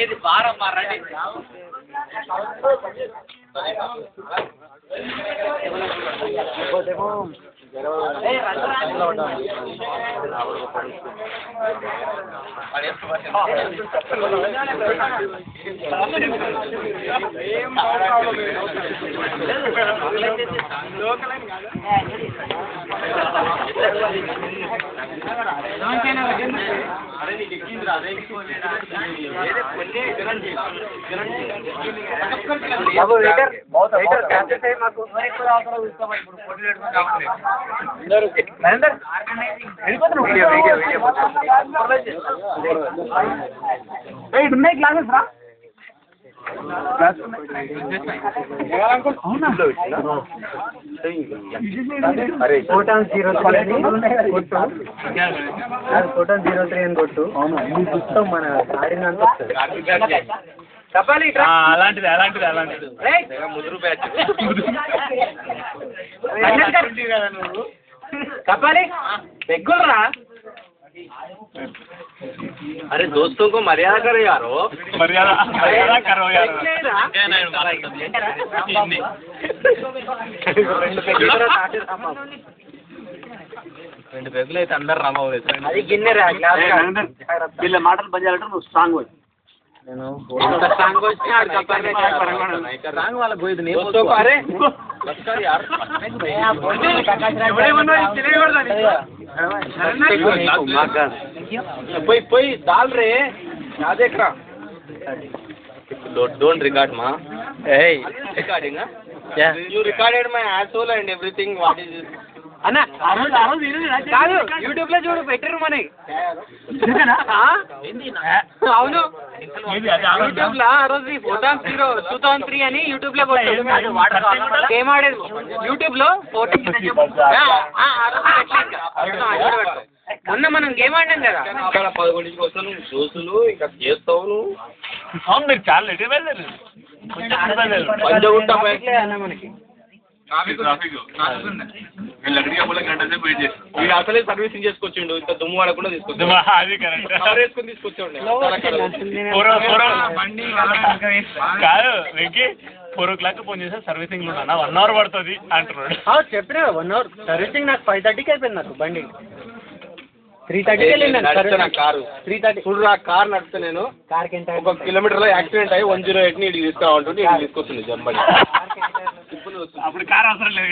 ఇది వారం మారండి ఉన్నాయి క్లాసెస్ రా ఫోటాన్ 03 అని కొట్టు మొత్తం మన ఆడినంత చెప్పాలి అలాంటిది అలాంటిది అలాంటిది ముదురు బ్యాచ్ చెప్పాలి పెగ్గులరా अरे दोस्तों को मर्यादा करो यारो मर्यादा मर्यादा करो यार రెండు పెగ్గులు అయితే అందరు రమ అది గిన్నె రా వీళ్ళ మాటలు బంద్ చేయాలంటే నువ్వు స్ట్రాంగ్ పోయి నేను స్ట్రాంగ్ వచ్చినా స్ట్రాంగ్ వాళ్ళ పోయింది నేను अरे పోయి దాల్ రే అదేక్రా డోంట్ రికార్డ్ మా hey recording you recorded my asshole and everything what is this అన్న కాదు యూట్యూబ్ లో చూడు పెట్టరు మనకి అవును యూట్యూబ్ లో ఆ రోజు 2003 అని యూట్యూబ్ లో గేమ్ ఆడేది యూట్యూబ్ లో మొన్న మనం గేమ్ ఆడినాం కదా అక్కడ 11కి వస్తాను దోస్తులు ఇంకా చేస్తావు నువ్వు అవును మీరు చాలా ఎటు వెళ్ళారు పంజగుట్ట మనకి అసలే సర్వీసింగ్ చేసుకొచ్చిండు ఇంత దుమ్ము వాడకుండా తీసుకొచ్చి తీసుకొచ్చాడు కాదు వెంకీ 4 o'clock ఫోన్ చేస్తే సర్వీసింగ్ లో 1 hour పడుతుంది అంటున్నాడు చెప్పినా 1 hour సర్వీసింగ్ నాకు 5:30కి అయిపోయింది నాకు బండి 3:30కి వెళ్ళింది కారు 3:30 చూడు ఆ కార్ నడిపితే నేను కార్కి ఎంత 1 కిలోమీటర్ లో యాక్సిడెంట్ అయ్యి 108 ని ఇటు తీసుకురావాలంటే ఇటు తీసుకొస్తుంది జంబడి అప్పుడు కార్ అవసరం లేదు